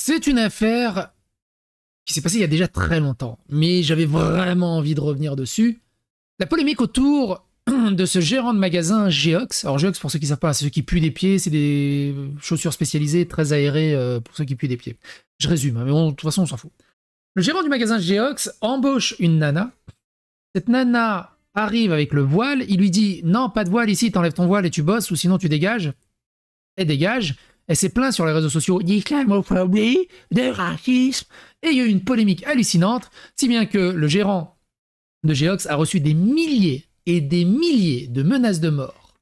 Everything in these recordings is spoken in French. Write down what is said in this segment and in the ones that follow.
c'est une affaire qui s'est passée il y a déjà très longtemps, mais j'avais vraiment envie de revenir dessus. La polémique autour de ce gérant de magasin Geox. Alors Geox, pour ceux qui ne savent pas, c'est ceux qui puent des pieds, c'est des chaussures spécialisées, très aérées pour ceux qui puent des pieds. Je résume, hein, mais de toute façon on s'en fout. Le gérant du magasin Geox embauche une nana. Cette nana arrive avec le voile, il lui dit « Non, pas de voile ici, t'enlèves ton voile et tu bosses, ou sinon tu dégages. » Elle dégage. Elle s'est plainte sur les réseaux sociaux d'islamophobie, de racisme, et il y a eu une polémique hallucinante, si bien que le gérant de Geox a reçu des milliers et des milliers de menaces de mort,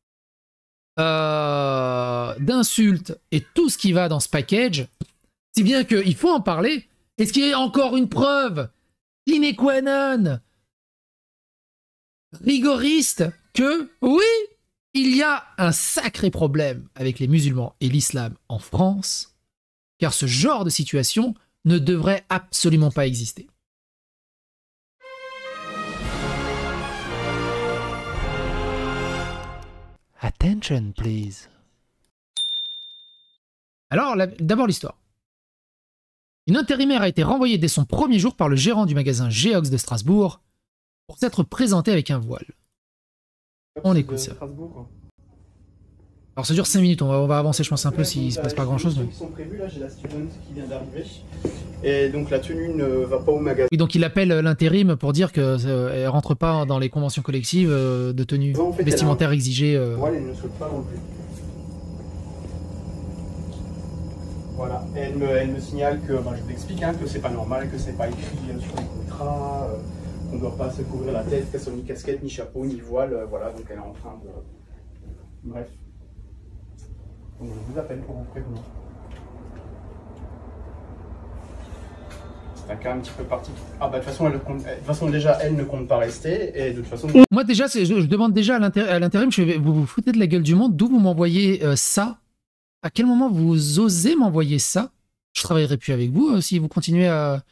d'insultes et tout ce qui va dans ce package, si bien qu'il faut en parler. Et ce qui est encore une preuve sine qua non rigoriste que, oui, il y a un sacré problème avec les musulmans et l'islam en France, car ce genre de situation ne devrait absolument pas exister. Attention, please. Alors, d'abord l'histoire. Une intérimaire a été renvoyée dès son premier jour par le gérant du magasin Geox de Strasbourg pour s'être présentée avec un voile. On écoute ça. Alors ça dure 5 minutes, on va avancer je pense un peu s'il ne se passe pas grand chose. Qui sont prévus, là j'ai la student qui vient d'arriver. Et donc la tenue ne va pas au magasin. Oui, donc il appelle l'intérim pour dire qu'elle ne rentre pas dans les conventions collectives de tenue vestimentaire exigée. Voilà, elle ne souhaite pas non plus. Voilà, elle me signale que, je vous explique, hein, que c'est pas normal, que c'est pas écrit sur les contrats, qu'on ne doit pas se couvrir la tête, qu'elle soit ni casquette, ni chapeau, ni voile, voilà, donc elle est en train de... Bref. Donc je vous appelle pour vous prévenir. C'est un cas un petit peu particulier. Ah bah de toute façon, déjà elle ne compte pas rester, et de toute façon... Moi déjà, je demande déjà à l'intérim, vous vous foutez de la gueule du monde, d'où vous m'envoyez ça? À quel moment vous osez m'envoyer ça? Je travaillerai plus avec vous si vous continuez à...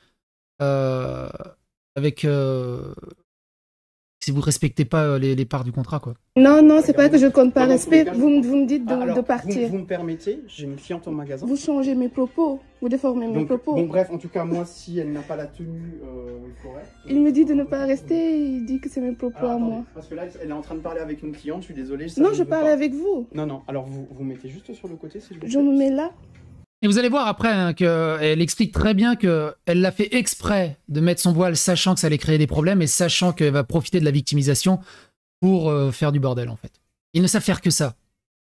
si vous respectez pas les parts du contrat, quoi. Non, non, c'est pas que je compte pas respect. Vous me dites de partir. Vous me permettez, j'ai une cliente au magasin. Vous changez mes propos, vous déformez mes propos. Bon, bref, en tout cas, moi, si elle n'a pas la tenue correcte... Il me dit de ne pas rester, il dit que c'est mes propos à moi. Parce que là, elle est en train de parler avec une cliente, je suis désolé. Non, je parle avec vous. Non, non, alors vous mettez juste sur le côté, si je vous plaît. Je me mets là. Et vous allez voir après hein, qu'elle explique très bien qu'elle l'a fait exprès de mettre son voile, sachant que ça allait créer des problèmes et sachant qu'elle va profiter de la victimisation pour faire du bordel, en fait. Ils ne savent faire que ça.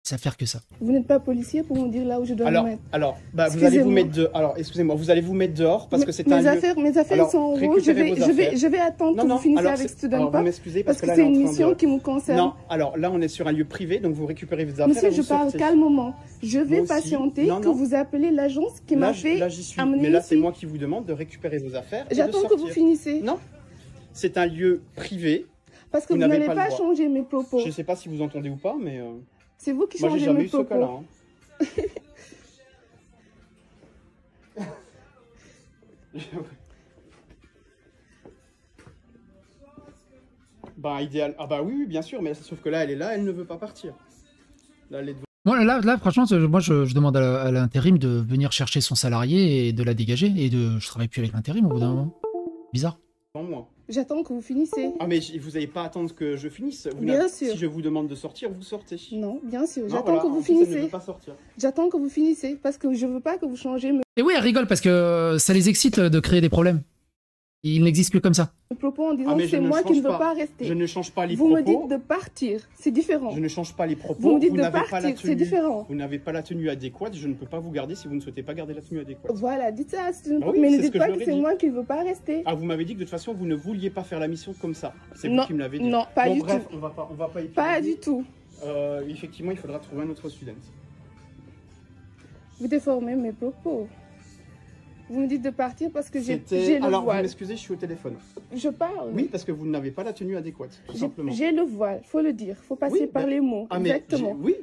Ils savent faire que ça. Vous n'êtes pas policier pour me dire là où je dois me mettre. Alors, vous allez vous mettre dehors. Alors, excusez-moi, vous allez vous mettre dehors parce que c'est un lieu... Mes affaires sont en rouge. Je vais attendre que vous finissiez avec Student Pop. Vous m'excusez parce que là, c'est une mission qui me concerne. Non, alors là, on est sur un lieu privé, donc vous récupérez vos affaires. Monsieur, je parle calmement. Je vais patienter que vous appelez l'agence qui m'a fait amener mais là, c'est moi qui vous demande de récupérer vos affaires. J'attends que vous finissiez. Non, c'est un lieu privé. Parce que vous n'allez pas changer mes propos. Je ne sais pas si vous entendez ou pas, mais... C'est vous qui changez mes propos. Moi, j'ai jamais eu ce cas-là. Bah, idéal. Ah bah oui, bien sûr, mais sauf que là, elle est là, elle ne veut pas partir. Là, elle est devant. Moi, là, franchement, moi, je demande à l'intérim de venir chercher son salarié et de la dégager. Et je travaille plus avec l'intérim au bout d'un moment. Bizarre. Moi. J'attends que vous finissiez. Ah mais vous n'allez pas attendre que je finisse. Bien sûr. Si je vous demande de sortir, vous sortez. Non, bien sûr. J'attends que vous finissiez. J'attends que vous finissiez parce que je veux pas que vous changez. Et oui, elle rigole parce que ça les excite de créer des problèmes. Il n'existe que comme ça. Le propos en disant que c'est moi qui ne veux pas rester. Je ne change pas les propos. Vous me dites de partir, c'est différent. Je ne change pas les propos. Vous me dites de partir, c'est différent. Vous n'avez pas la tenue adéquate, je ne peux pas vous garder si vous ne souhaitez pas garder la tenue adéquate. Voilà, dites ça, mais ne dites pas que c'est moi qui ne veux pas rester. Ah, vous m'avez dit que de toute façon, vous ne vouliez pas faire la mission comme ça. C'est vous qui me l'avez dit. Non, pas du tout. Bref, on va pas y Pas du tout. Effectivement, il faudra trouver un autre student. Vous déformez mes propos. Vous me dites de partir parce que j'ai le voile. Alors, vous m'excusez, je suis au téléphone. Je parle. Oui, parce que vous n'avez pas la tenue adéquate, tout simplement. J'ai le voile, faut le dire. Faut passer par les mots. Exactement. Oui,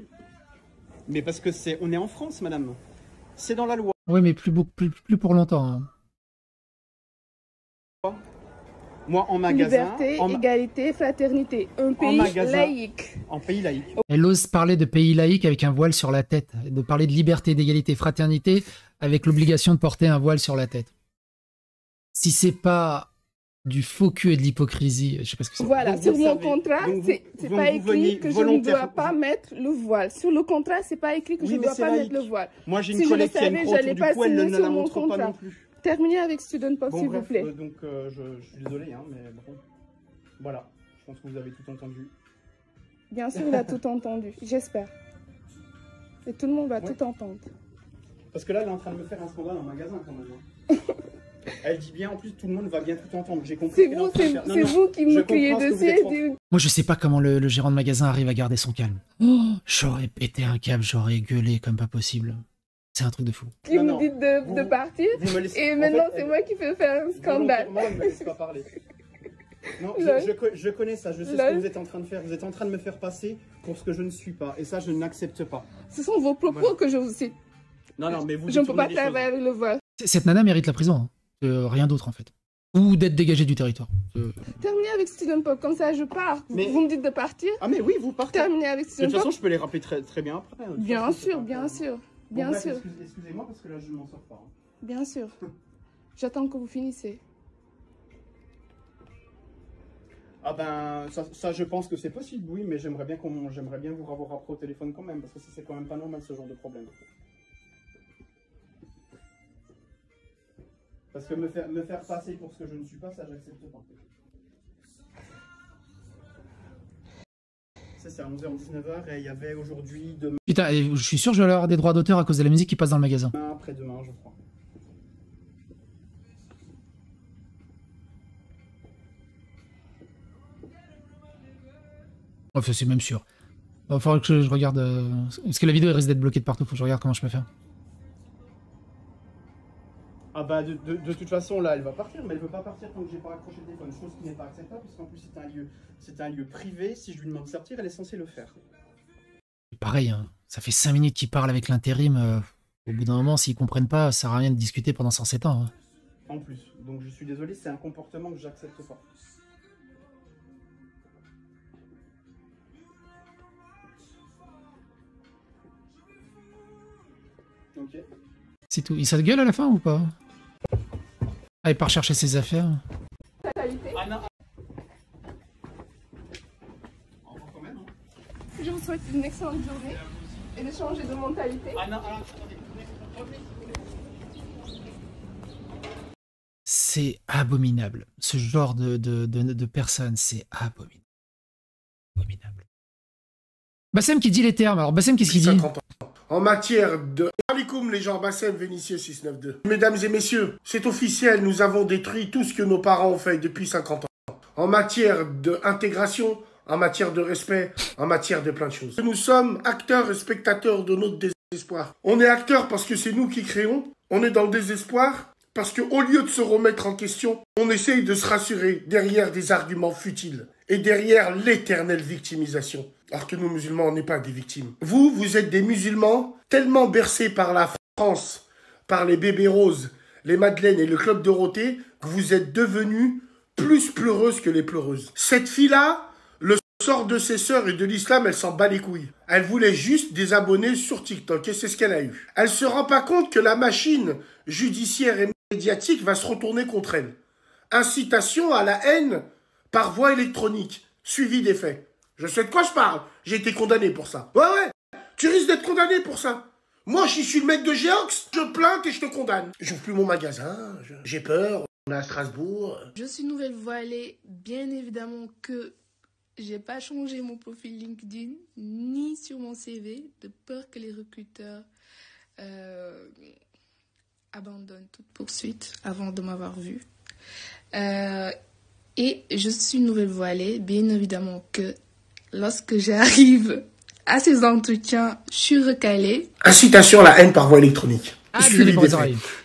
mais parce que on est en France, madame. C'est dans la loi. Oui, mais plus pour longtemps. Hein. Moi, en magasin... Liberté, égalité, fraternité. Un pays laïque. En pays laïque. Elle ose parler de pays laïque avec un voile sur la tête. De parler de liberté, d'égalité, fraternité avec l'obligation de porter un voile sur la tête. Si c'est pas du faux cul et de l'hypocrisie, je sais pas ce que c'est. Voilà, sur mon contrat, c'est pas écrit que je ne dois pas mettre le voile. Sur le contrat, c'est pas écrit que je ne dois pas mettre le voile. Moi, j'ai une collègue qui a une croix autour du cou, elle ne la montre pas non plus. Terminez avec Student Pop, s'il vous plaît. Donc, je suis désolé, hein, mais bon. Voilà, je pense que vous avez tout entendu. Bien sûr, il a tout entendu, j'espère. Et tout le monde va tout entendre. Parce que là, elle est en train de me faire un scandale en magasin, quand même. Elle dit bien, en plus, tout le monde va bien tout entendre. J'ai compris. C'est vous qui me criez dessus. Moi, je sais pas comment le gérant de magasin arrive à garder son calme. Oh, j'aurais pété un câble, j'aurais gueulé comme pas possible. C'est un truc de fou. Qui me dit de partir, et maintenant c'est moi qui fais faire un scandale. Moi, elle me laisse pas parler. Non, je connais ça, je sais ce que vous êtes en train de faire. Vous êtes en train de me faire passer pour ce que je ne suis pas. Et ça, je n'accepte pas. Ce sont vos propos que je vous cite. Non, mais vous... Je ne peux pas travailler avec le voile. Cette nana mérite la prison. Hein. Rien d'autre, en fait. Ou d'être dégagée du territoire. Terminez avec Student Pop, comme ça je pars. Mais... Vous me dites de partir. Ah mais oui, vous partez. Terminez avec Student Pop. De toute façon, je peux les rappeler très bien après. Bien sûr, bien sûr. Bien sûr. Excusez-moi parce que là je ne m'en sors pas. Hein. Bien sûr. J'attends que vous finissez. Ah ben ça je pense que c'est possible, oui, mais j'aimerais bien vous avoir après au téléphone quand même, parce que c'est quand même pas normal ce genre de problème. Parce que me faire passer pour ce que je ne suis pas, ça j'accepte pas. C'est à 11h, 19h, et il y avait aujourd'hui, demain... Putain, je suis sûr que je vais avoir des droits d'auteur à cause de la musique qui passe dans le magasin. Après-demain, je crois. Enfin, c'est même sûr. Il va falloir que je regarde... Parce que la vidéo elle risque d'être bloquée de partout, faut que je regarde comment je peux faire. Ah bah de toute façon là elle va partir, mais elle veut pas partir tant que j'ai pas raccroché le téléphone, chose qui n'est pas acceptable puisqu'en plus c'est un lieu privé, si je lui demande de sortir elle est censée le faire. Pareil, hein, ça fait 5 minutes qu'il parle avec l'intérim, au bout d'un moment s'ils comprennent pas, ça sert à rien de discuter pendant 107 ans. Hein. En plus, donc je suis désolé, c'est un comportement que j'accepte pas. Ok. C'est tout, il s'engueule à la fin ou pas? Ah, il part chercher ses affaires. Ah non. Je vous souhaite une excellente journée et de changer de mentalité. Ah non, C'est abominable. Ce genre de personnes, c'est abominable. Abominable. Bassem qui dit les termes. Alors Bassem, qu'est-ce qu'il dit? En matière de... Alikoum les gens, Bassem Vénitieux 692. Mesdames et messieurs, c'est officiel, nous avons détruit tout ce que nos parents ont fait depuis 50 ans. En matière d'intégration, en matière de respect, en matière de plein de choses. Nous sommes acteurs et spectateurs de notre désespoir. On est acteurs parce que c'est nous qui créons. On est dans le désespoir parce qu'au lieu de se remettre en question, on essaye de se rassurer derrière des arguments futiles et derrière l'éternelle victimisation. Alors que nous, musulmans, on n'est pas des victimes. Vous êtes des musulmans tellement bercés par la France, par les bébés roses, les madeleines et le club Dorothée, que vous êtes devenus plus pleureuses que les pleureuses. Cette fille-là, le sort de ses sœurs et de l'islam, elle s'en bat les couilles. Elle voulait juste des abonnés sur TikTok et c'est ce qu'elle a eu. Elle se rend pas compte que la machine judiciaire et médiatique va se retourner contre elle. Incitation à la haine par voie électronique, suivi des faits. Je sais de quoi je parle. J'ai été condamné pour ça. Ouais. Tu risques d'être condamné pour ça. Moi, je suis le mec de Geox. Je plainte et je te condamne. J'ouvre plus mon magasin. J'ai peur. On est à Strasbourg. Je suis nouvelle voilée. Bien évidemment que j'ai pas changé mon profil LinkedIn ni sur mon CV de peur que les recruteurs abandonnent toute poursuite avant de m'avoir vu. Et je suis nouvelle voilée. Bien évidemment que lorsque j'arrive à ces entretiens, je suis recalée. Incitation à la haine par voie électronique.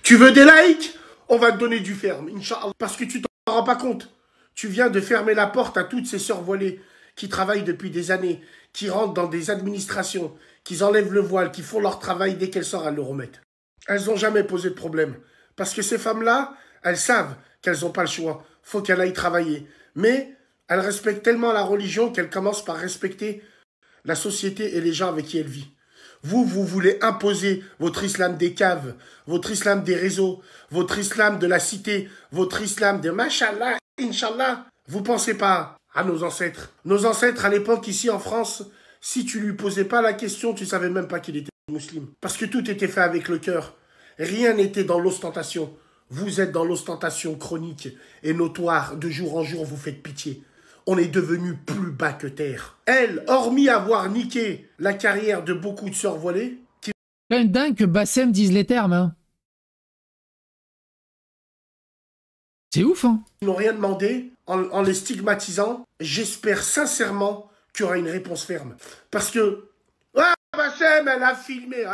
Tu veux des likes? On va te donner du ferme, Inch'Allah. Parce que tu t'en rends pas compte. Tu viens de fermer la porte à toutes ces sœurs voilées qui travaillent depuis des années, qui rentrent dans des administrations, qui enlèvent le voile, qui font leur travail dès qu'elles sortent, elles le remettent. Elles n'ont jamais posé de problème. Parce que ces femmes-là, elles savent qu'elles n'ont pas le choix. faut qu'elle aille travailler. Mais elle respecte tellement la religion qu'elle commence par respecter la société et les gens avec qui elle vit. Vous voulez imposer votre islam des caves, votre islam des réseaux, votre islam de la cité, votre islam de Mashallah, Inch'Allah. Vous pensez pas à nos ancêtres. Nos ancêtres, à l'époque, ici en France, si tu lui posais pas la question, tu savais même pas qu'il était musulman. Parce que tout était fait avec le cœur. Rien n'était dans l'ostentation. Vous êtes dans l'ostentation chronique et notoire. De jour en jour, vous faites pitié. On est devenu plus bas que terre. Elle, hormis avoir niqué la carrière de beaucoup de sœurs voilées... C'est quand même dingue que Bassem dise les termes, hein. C'est ouf, hein. Ils n'ont rien demandé en les stigmatisant. J'espère sincèrement qu'il y aura une réponse ferme. Parce que... Ouais, Bassem, elle a filmé.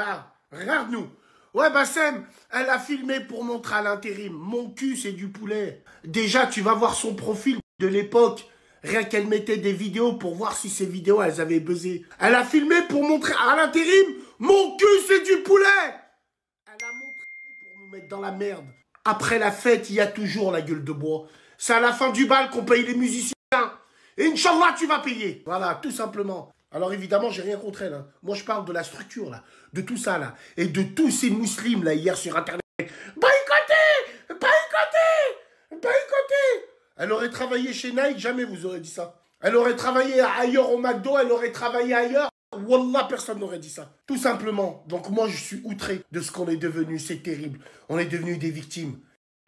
Regarde-nous. Ouais, Bassem, elle a filmé pour montrer à l'intérim. Mon cul, c'est du poulet. Déjà, tu vas voir son profil de l'époque. Rien qu'elle mettait des vidéos pour voir si ces vidéos, elles avaient buzzé. Elle a filmé pour montrer à l'intérim. Mon cul, c'est du poulet. Elle a montré pour nous mettre dans la merde. Après la fête, il y a toujours la gueule de bois. C'est à la fin du bal qu'on paye les musiciens. Et Inch'Allah, tu vas payer. Voilà, tout simplement. Alors évidemment, j'ai rien contre elle. Hein. Moi, je parle de la structure, là. De tout ça, là. Et de tous ces musulmans, là, hier sur Internet. Boycottez! Boycottez! Boycottez! Elle aurait travaillé chez Nike, jamais vous aurez dit ça. Elle aurait travaillé ailleurs au McDo, elle aurait travaillé ailleurs. Wallah, personne n'aurait dit ça. Tout simplement. Donc moi, je suis outré de ce qu'on est devenu. C'est terrible. On est devenus des victimes.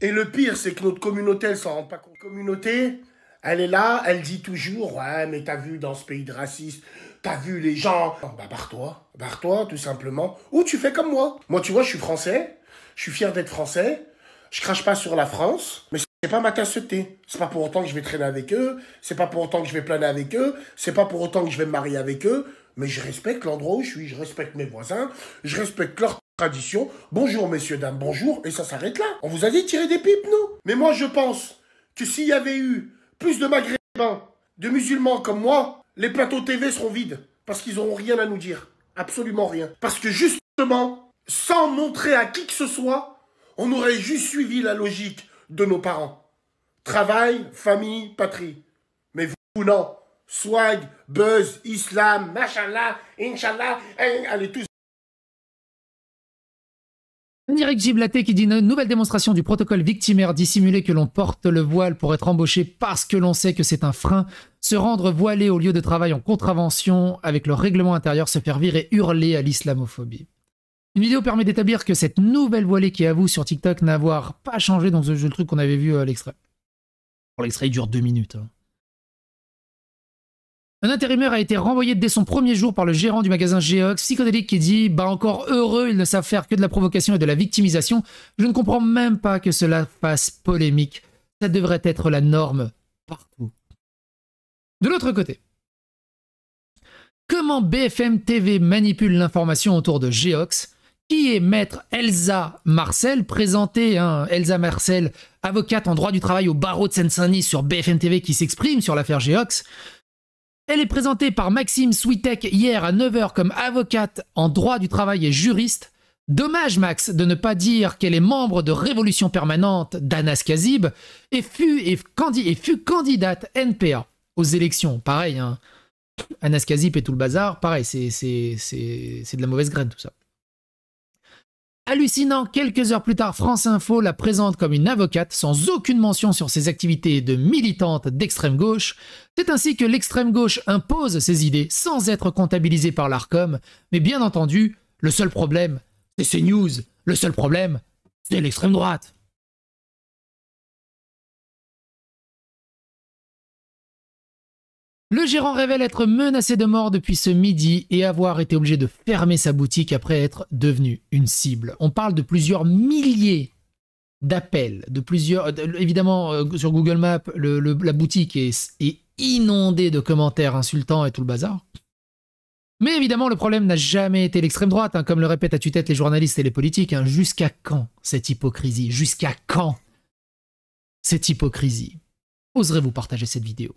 Et le pire, c'est que notre communauté, elle s'en rend pas compte. La communauté, elle est là, elle dit toujours, ouais, mais t'as vu dans ce pays de racistes, t'as vu les gens. Bah, barre-toi, tout simplement. Ou tu fais comme moi. Moi, tu vois, je suis français. Je suis fier d'être français. Je crache pas sur la France. Mais c'est pas ma tasse de thé. C'est pas pour autant que je vais traîner avec eux. C'est pas pour autant que je vais planer avec eux. C'est pas pour autant que je vais me marier avec eux. Mais je respecte l'endroit où je suis. Je respecte mes voisins. Je respecte leurs traditions. Bonjour, messieurs, dames, bonjour. Et ça s'arrête là. On vous a dit de tirer des pipes, non? Mais moi, je pense que s'il y avait eu plus de maghrébins, de musulmans comme moi, les plateaux TV seront vides. Parce qu'ils n'auront rien à nous dire. Absolument rien. Parce que justement, sans montrer à qui que ce soit, on aurait juste suivi la logique de nos parents. Travail, famille, patrie. Mais vous, non. Swag, buzz, islam, machallah, inshallah, allez tous. Direct Giblaté qui dit une nouvelle démonstration du protocole victimaire dissimuler que l'on porte le voile pour être embauché parce que l'on sait que c'est un frein, se rendre voilé au lieu de travail en contravention avec le règlement intérieur, se faire virer et hurler à l'islamophobie. Une vidéo permet d'établir que cette nouvelle voilée qui avoue sur TikTok n'avoir pas changé dans le truc qu'on avait vu à l'extrait. Bon, l'extrait dure 2 minutes. Hein. Un intérimaire a été renvoyé dès son premier jour par le gérant du magasin Geox, psychodélique, qui dit « Bah encore heureux, ils ne savent faire que de la provocation et de la victimisation. Je ne comprends même pas que cela fasse polémique. Ça devrait être la norme partout. » De l'autre côté, comment BFM TV manipule l'information autour de Geox, qui est maître Elsa Marcel, présentée, Elsa Marcel, avocate en droit du travail au barreau de Seine-Saint-Denis sur BFM TV qui s'exprime sur l'affaire Geox. Elle est présentée par Maxime Switek hier à 9 h comme avocate en droit du travail et juriste. Dommage, Max, de ne pas dire qu'elle est membre de Révolution Permanente d'Anas Kazib et fut candidate NPA aux élections. Pareil, hein. Anas Kazib et tout le bazar, pareil, c'est de la mauvaise graine tout ça. Hallucinant, quelques heures plus tard, France Info la présente comme une avocate sans aucune mention sur ses activités de militante d'extrême gauche. C'est ainsi que l'extrême gauche impose ses idées sans être comptabilisée par l'ARCOM. Mais bien entendu, le seul problème, c'est CNews. Le seul problème, c'est l'extrême droite. Le gérant révèle être menacé de mort depuis ce midi et avoir été obligé de fermer sa boutique après être devenu une cible. On parle de plusieurs milliers d'appels, évidemment sur Google Maps, la boutique est inondée de commentaires insultants et tout le bazar. Mais évidemment, le problème n'a jamais été l'extrême droite, hein, comme le répètent à tue-tête les journalistes et les politiques. Hein. Jusqu'à quand cette hypocrisie? Jusqu'à quand cette hypocrisie? Oserez-vous partager cette vidéo?